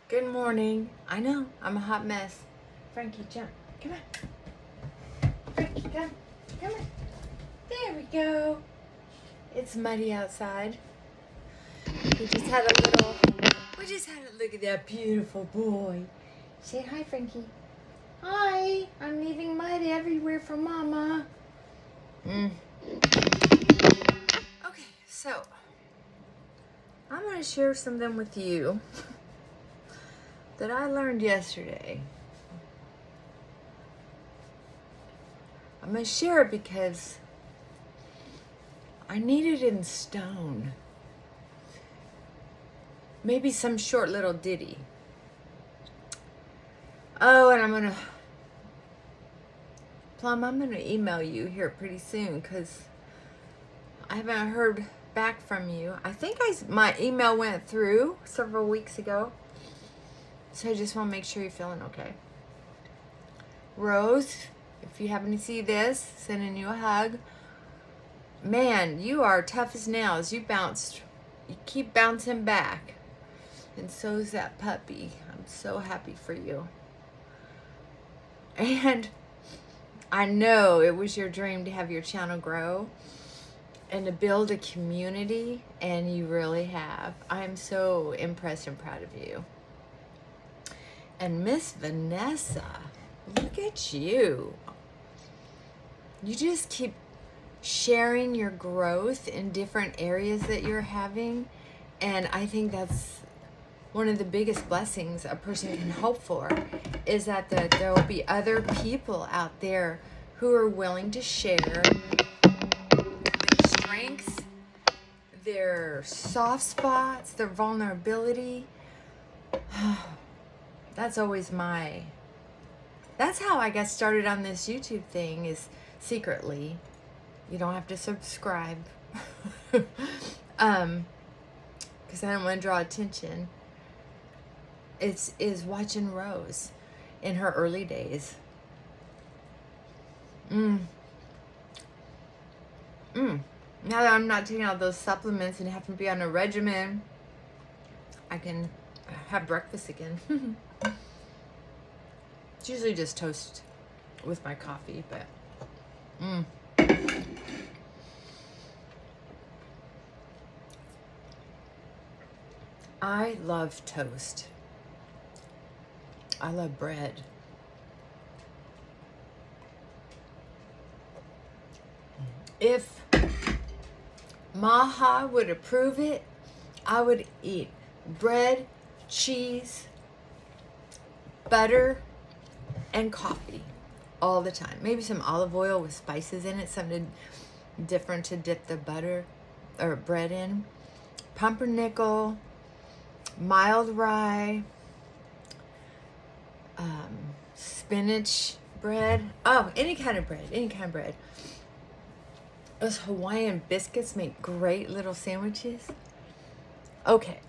Good morning. I know, I'm a hot mess. Frankie, jump. Come on. Frankie, come. Come on. There we go. It's muddy outside. We just had a look at that beautiful boy. Say hi, Frankie. Hi. I'm leaving mud everywhere for Mama. Okay, so I'm going to share something with you that I learned yesterday. I'm going to share it because I need it in stone. Maybe some short little ditty. Oh, and Plum, I'm going to email you here pretty soon because I haven't heard back from you. I think my email went through several weeks ago. So I just want to make sure you're feeling okay. Rose, if you happen to see this, sending you a hug. Man, you are tough as nails. You keep bouncing back. And so's that puppy. I'm so happy for you. And I know it was your dream to have your channel grow and to build a community, and you really have. I'm so impressed and proud of you. And Miss Vanessa, look at you. You just keep sharing your growth in different areas that you're having. And I think that's one of the biggest blessings a person can hope for, is that there will be other people out there who are willing to share their strengths, their soft spots, their vulnerability. That's how I got started on this YouTube thing, is secretly. You don't have to subscribe. Because I don't want to draw attention. Is watching Rose in her early days. Now that I'm not taking all those supplements and having to be on a regimen, I can have breakfast again. It's usually just toast with my coffee, but I love toast. I love bread. If Maha would approve it, I would eat bread, cheese, butter, and coffee all the time. Maybe some olive oil with spices in it, something different to dip the butter or bread in. Pumpernickel, mild rye, spinach bread. Oh, any kind of bread. Those Hawaiian biscuits make great little sandwiches. Okay.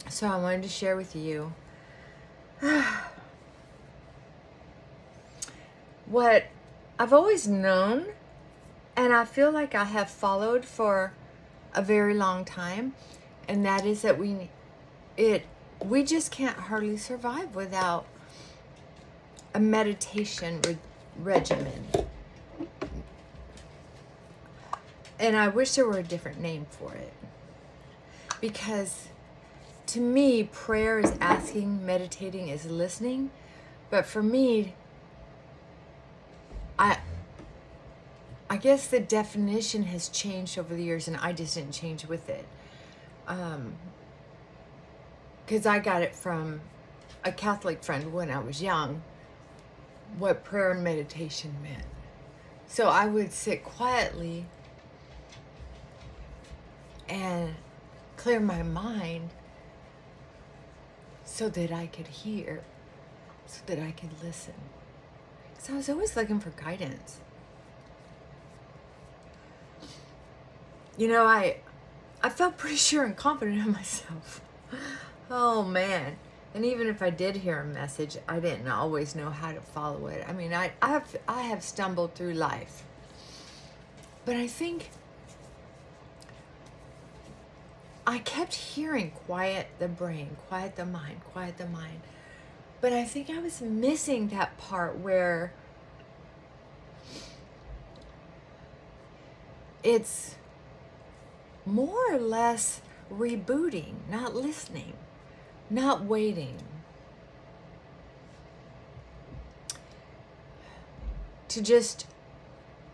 So I wanted to share with you what I've always known, and I feel like I have followed for a very long time, and that is that we just can't hardly survive without a meditation regimen. And I wish there were a different name for it, because to me, prayer is asking, meditating is listening. But for me, I guess the definition has changed over the years, and I just didn't change with it. Because I got it from a Catholic friend when I was young, what prayer and meditation meant. So I would sit quietly and clear my mind so that I could hear, so that I could listen. So I was always looking for guidance. You know, I felt pretty sure and confident in myself. Oh man. And even if I did hear a message, I didn't always know how to follow it. I mean, I have stumbled through life. But I think I kept hearing quiet the brain, quiet the mind, quiet the mind. But I think I was missing that part where it's more or less rebooting, not listening, not waiting. To just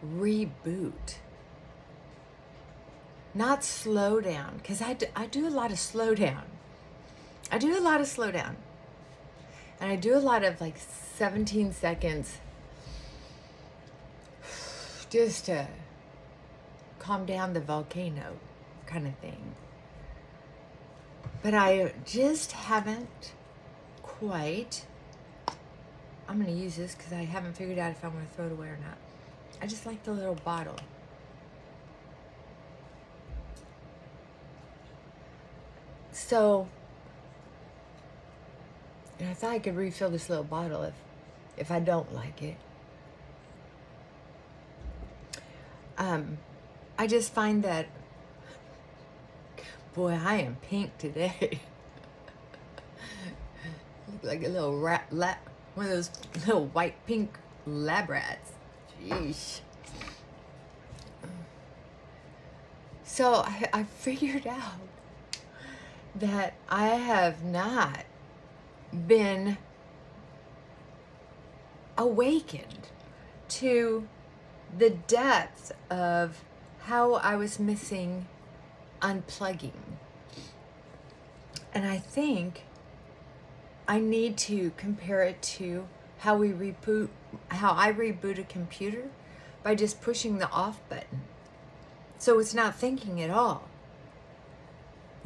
reboot. Not slow down, because I do a lot of slow down. I do a lot of slow down. And I do a lot of like 17 seconds just to calm down the volcano kind of thing. But I just haven't quite, I'm going to use this because I haven't figured out if I want to throw it away or not. I just like the little bottle. So, and I thought I could refill this little bottle if I don't like it. I just find that, boy, I am pink today. Look like a little one of those little white pink lab rats. Jeez. So I figured out that I have not been awakened to the depth of how I was missing unplugging. And I think I need to compare it to how I reboot a computer by just pushing the off button. So it's not thinking at all.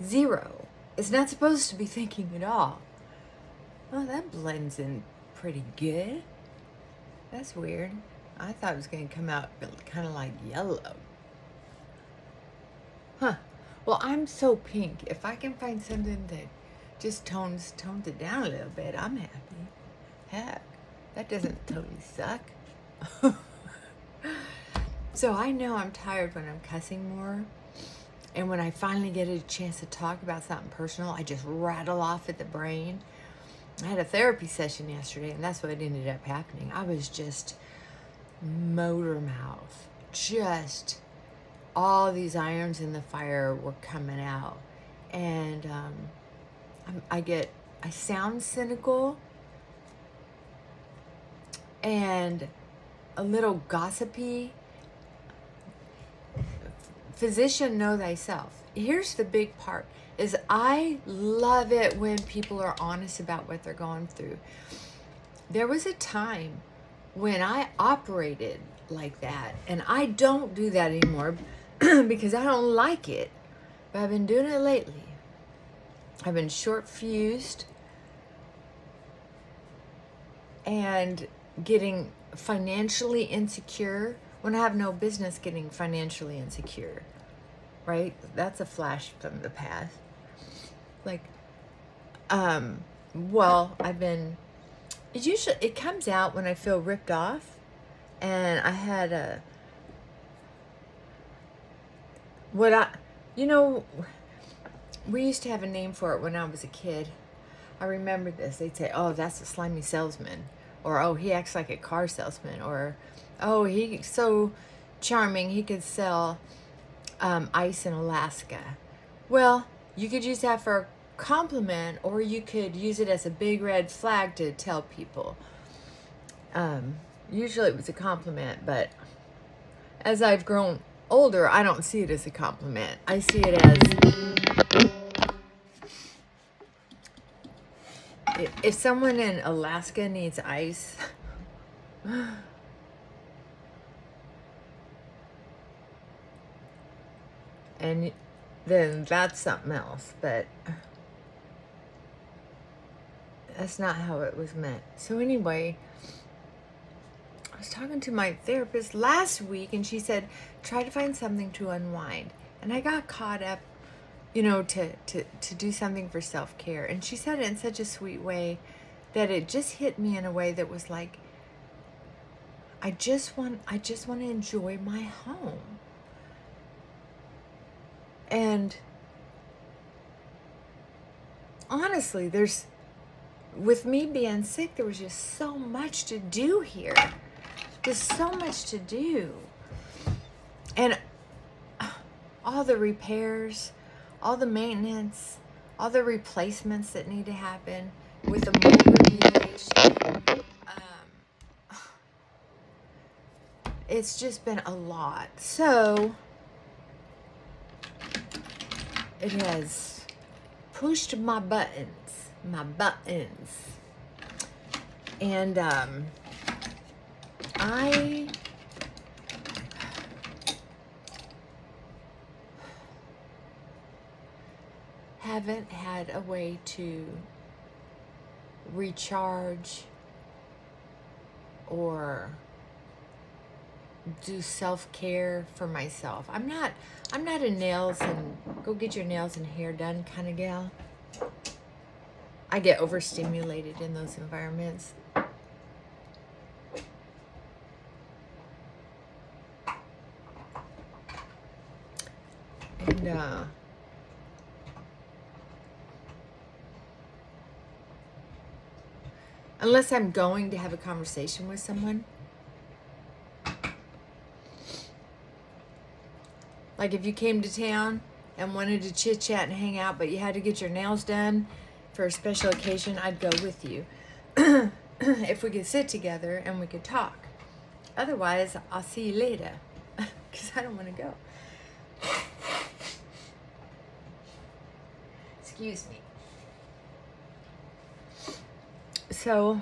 Zero. It's not supposed to be thinking at all. Well, that blends in pretty good. That's weird. I thought it was going to come out kind of like yellow. Huh. Well, I'm so pink. If I can find something that just tones it down a little bit, I'm happy. Heck, that doesn't totally suck. So I know I'm tired when I'm cussing more. And when I finally get a chance to talk about something personal, I just rattle off at the brain. I had a therapy session yesterday, and that's what ended up happening. I was just motor mouth. Just all these irons in the fire were coming out. And I sound cynical and a little gossipy. Physician, know thyself. Here's the big part, is I love it when people are honest about what they're going through. There was a time when I operated like that, and I don't do that anymore because I don't like it, but I've been doing it lately. I've been short-fused and getting financially insecure when I have no business getting financially insecure, right? That's a flash from the past. Like, well, it comes out when I feel ripped off, and I had we used to have a name for it when I was a kid. I remember this. They'd say, oh, that's a slimy salesman, or, oh, he acts like a car salesman, or, oh, he's so charming, he could sell ice in Alaska. Well, you could use that for a compliment, or you could use it as a big red flag to tell people. Usually it was a compliment, but as I've grown older, I don't see it as a compliment. I see it as, if someone in Alaska needs ice, and then that's something else, but that's not how it was meant. So anyway, I was talking to my therapist last week, and she said, try to find something to unwind. And I got caught up, to do something for self-care. And she said it in such a sweet way that it just hit me in a way that was like, I just want to enjoy my home. And honestly, with me being sick, there was just so much to do here. There's so much to do. And all the repairs, all the maintenance, all the replacements that need to happen with the mold remediation. It's just been a lot. So it has pushed my buttons. And I haven't had a way to recharge or do self-care for myself. I'm not a nails and go get your nails and hair done kind of gal. I get overstimulated in those environments. And unless I'm going to have a conversation with someone, like if you came to town and wanted to chit chat and hang out, but you had to get your nails done for a special occasion, I'd go with you. If we could sit together and we could talk. Otherwise, I'll see you later, because I don't want to go. Excuse me. So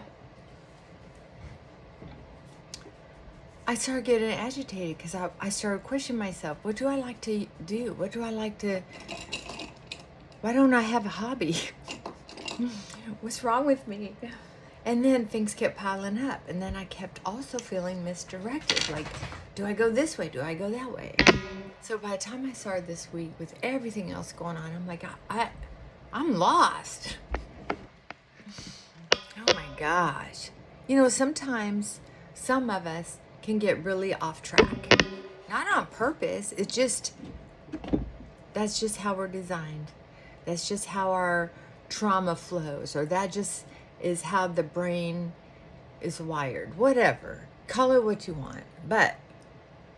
I started getting agitated because I started questioning myself. What do I like to do? Why don't I have a hobby? What's wrong with me? And then things kept piling up. And then I kept also feeling misdirected. Like, do I go this way? Do I go that way? So by the time I started this week with everything else going on, I'm like, I'm lost. Oh my gosh. You know, sometimes some of us can get really off track. Not on purpose. That's just how we're designed. That's just how our trauma flows, or that just is how the brain is wired. Whatever. Call it what you want. But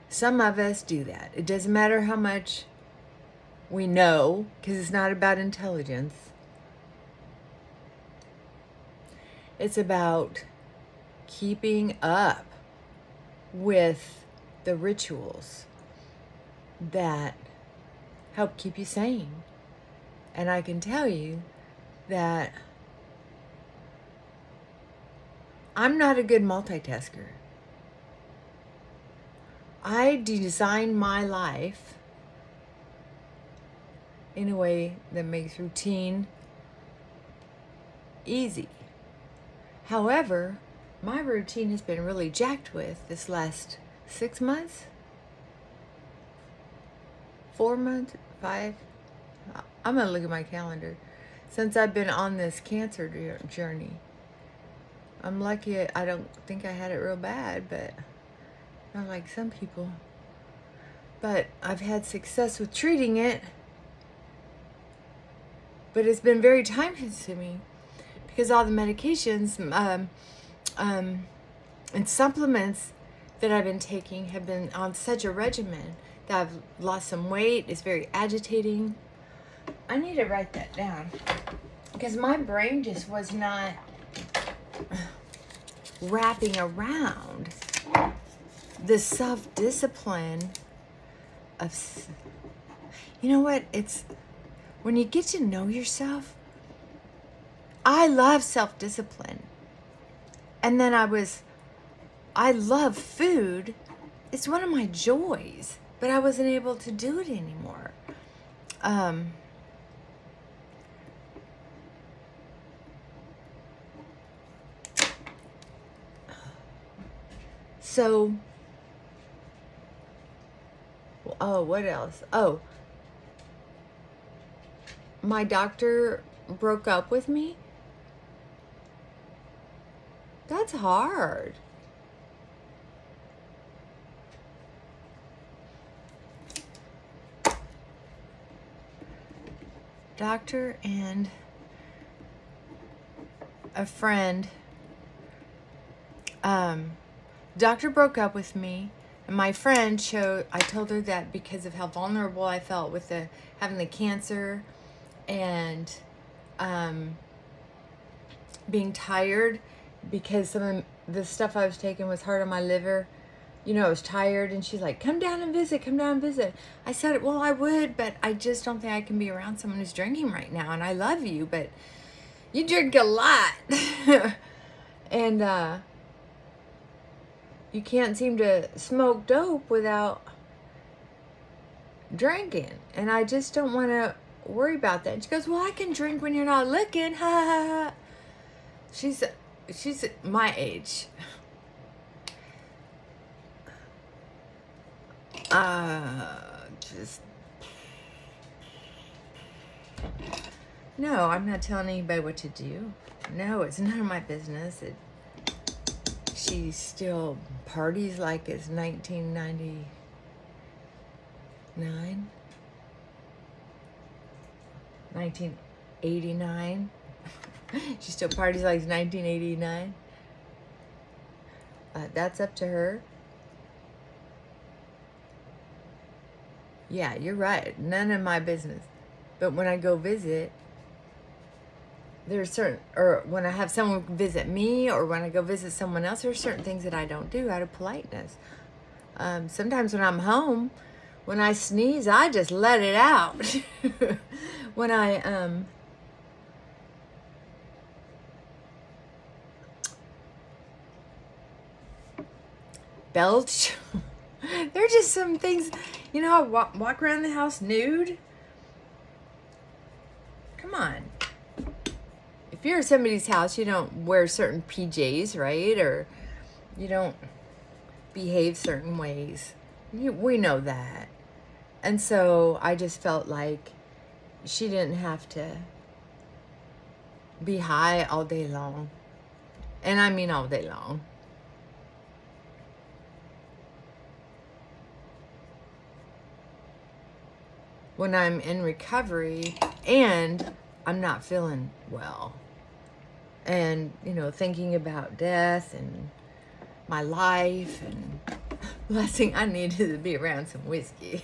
some of us do that. It doesn't matter how much we know, because it's not about intelligence. It's about keeping up with the rituals that help keep you sane. And I can tell you that I'm not a good multitasker. I design my life in a way that makes routine easy. However, my routine has been really jacked with this last 6 months, 4 months, 5. I'm going to look at my calendar. Since I've been on this cancer journey. I'm lucky I don't think I had it real bad, but not like some people. But I've had success with treating it. But it's been very time consuming because all the medications and supplements that I've been taking have been on such a regimen that I've lost some weight. It's very agitating. I need to write that down because my brain just was not wrapping around the self-discipline of, you know what, it's when you get to know yourself. I love self-discipline. And then I love food. It's one of my joys, but I wasn't able to do it anymore. So, what else? Oh, my doctor broke up with me. That's hard. Doctor and a friend, doctor broke up with me, and my friend I told her that because of how vulnerable I felt with having the cancer and being tired because some of the stuff I was taking was hard on my liver. You know, I was tired, and she's like, come down and visit, come down and visit. I said, well, I would, but I just don't think I can be around someone who's drinking right now, and I love you, but you drink a lot. And you can't seem to smoke dope without drinking, and I just don't want to worry about that. And she goes, well, I can drink when you're not looking. Ha ha ha. She's my age. Just no, I'm not telling anybody what to do. No, it's none of my business. She still parties like it's 1999, 1989. She still parties like it's 1989. That's up to her. Yeah, you're right. None of my business. But when I go visit, there's or when I have someone visit me, or when I go visit someone else, there's certain things that I don't do out of politeness. Sometimes when I'm home, when I sneeze, I just let it out. When I belch, there are just some things, I walk around the house nude. Come on. If you're at somebody's house, you don't wear certain PJs, right? Or you don't behave certain ways. We know that. And so I just felt like she didn't have to be high all day long. And I mean all day long. When I'm in recovery and I'm not feeling well. And, thinking about death and my life, and last thing I needed to be around some whiskey.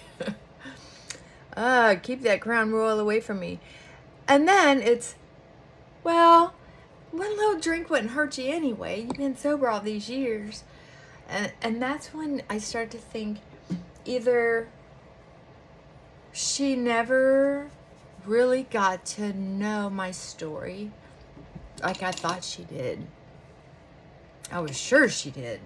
Keep that Crown Royal away from me. And then it's, well, one little drink wouldn't hurt you anyway. You've been sober all these years. And that's when I start to think either she never really got to know my story like I thought she did. I was sure she did.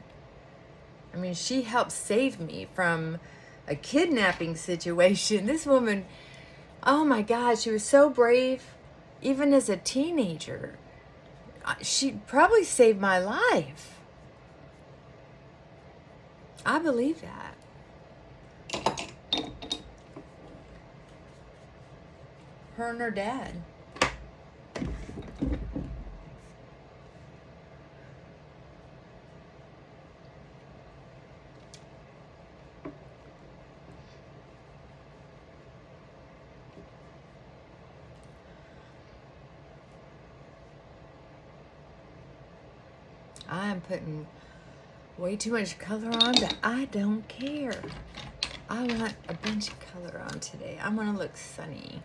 I mean, she helped save me from a kidnapping situation. This woman, oh my God, she was so brave, even as a teenager. She probably saved my life. I believe that. Her and her dad. I'm putting way too much color on, but I don't care. I want a bunch of color on today. I want to look sunny.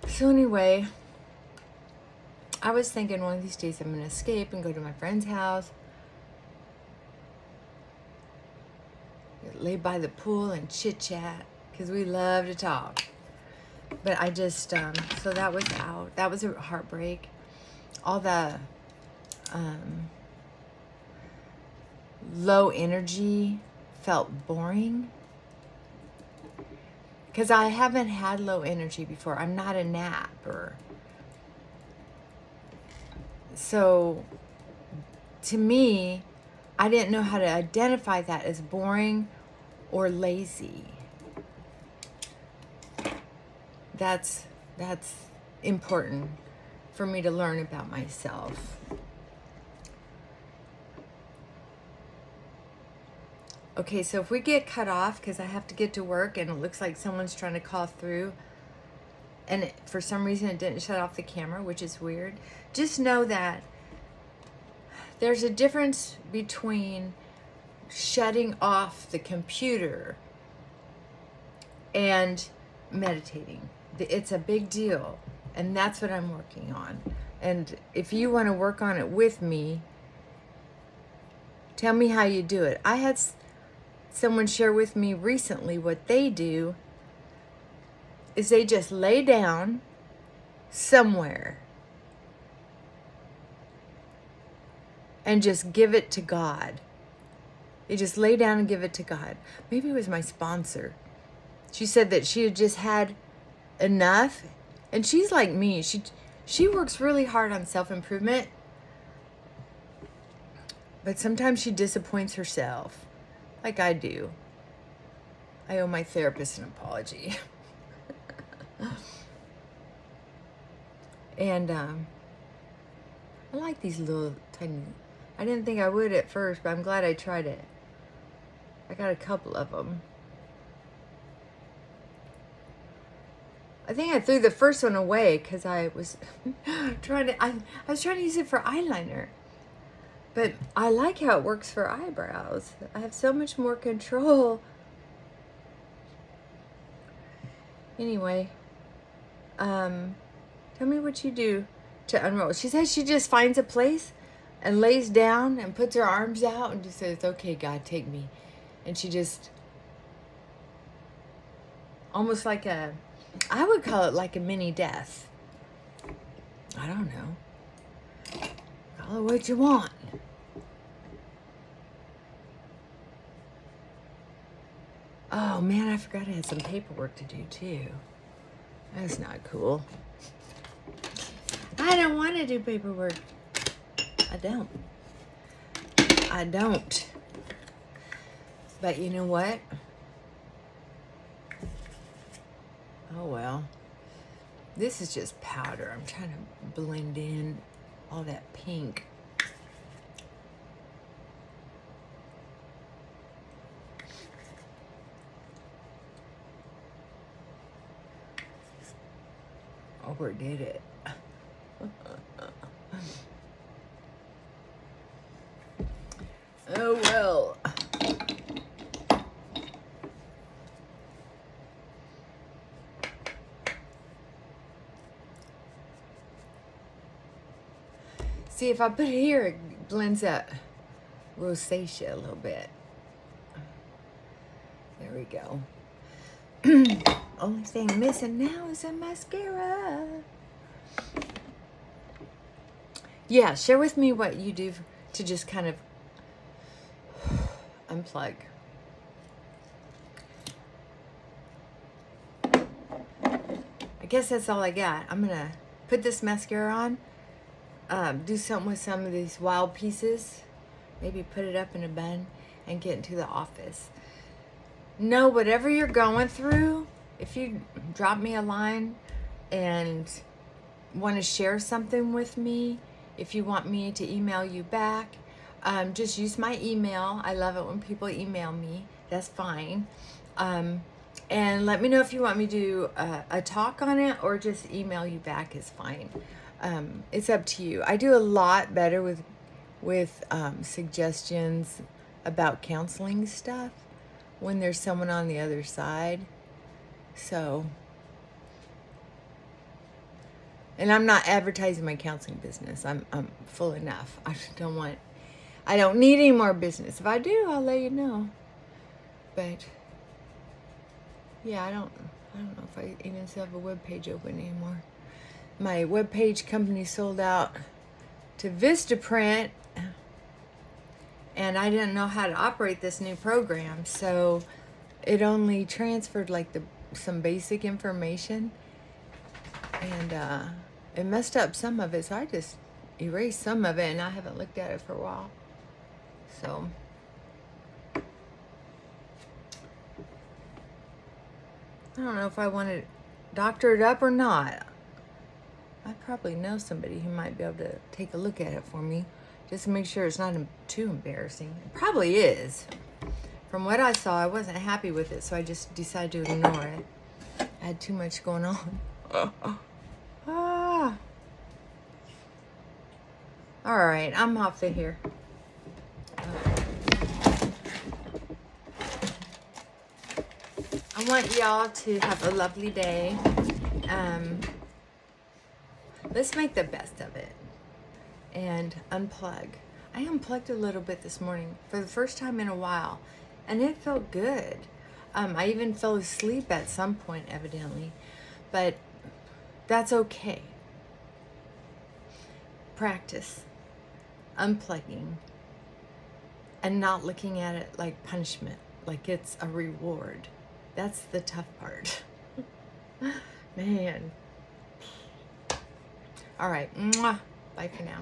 So anyway, I was thinking one of these days I'm going to escape and go to my friend's house, lay by the pool and chit chat, because we love to talk. But I just, so that was out. That was a heartbreak. All the low energy felt boring. Because I haven't had low energy before. I'm not a napper. So, to me, I didn't know how to identify that as boring or lazy. That's important for me to learn about myself. Okay, so if we get cut off, because I have to get to work and it looks like someone's trying to call through, and for some reason it didn't shut off the camera, which is weird. Just know that there's a difference between shutting off the computer and meditating. It's a big deal, and that's what I'm working on. And if you want to work on it with me, tell me how you do it. I had someone share with me recently what they do is they just lay down somewhere and just give it to God. They just lay down and give it to God. Maybe it was my sponsor. She said that she had just had enough, and she's like me. She works really hard on self-improvement, but sometimes she disappoints herself, like I do. I owe my therapist an apology. And I like these little tiny, I didn't think I would at first, but I'm glad I tried it. I got a couple of them. I think I threw the first one away because I was trying to, I was trying to use it for eyeliner. But I like how it works for eyebrows. I have so much more control. Anyway, tell me what you do to unroll. She says she just finds a place and lays down and puts her arms out and just says, okay, God, take me. And she just, almost like a, I would call it like a mini death. I don't know. Call it what you want. Oh man, I forgot I had some paperwork to do too. That's not cool. I don't want to do paperwork. I don't. But you know what? Oh well. This is just powder. I'm trying to blend in all that pink. Overdid it. Oh well. See, if I put it here, it blends that rosacea a little bit. There we go. Only thing missing now is a mascara. Yeah, share with me what you do to just kind of unplug. I guess that's all I got. I'm gonna put this mascara on, do something with some of these wild pieces, maybe put it up in a bun and get into the office. No, whatever you're going through, if you drop me a line and want to share something with me, if you want me to email you back, just use my email. I love it when people email me. That's fine. And let me know if you want me to do a talk on it or just email you back is fine. It's up to you. I do a lot better with suggestions about counseling stuff when there's someone on the other side. So, and I'm not advertising my counseling business. I'm full enough. I don't need any more business. If I do, I'll let you know. But yeah, I don't know if I even still have a webpage open anymore. My webpage company sold out to Vistaprint, and I didn't know how to operate this new program, so it only transferred like some basic information, and it messed up some of it, so I just erased some of it, and I haven't looked at it for a while. So I don't know if I want to doctor it up or not. I probably know somebody who might be able to take a look at it for me, just to make sure it's not too embarrassing. It probably is. From what I saw, I wasn't happy with it, so I just decided to ignore it. I had too much going on. Ah. All right, I'm off of here. I want y'all to have a lovely day. Let's make the best of it and unplug. I unplugged a little bit this morning for the first time in a while, and it felt good. I even fell asleep at some point, evidently, but that's okay. Practice unplugging and not looking at it like punishment, like it's a reward. That's the tough part. Man. All right. Mwah. Bye for now.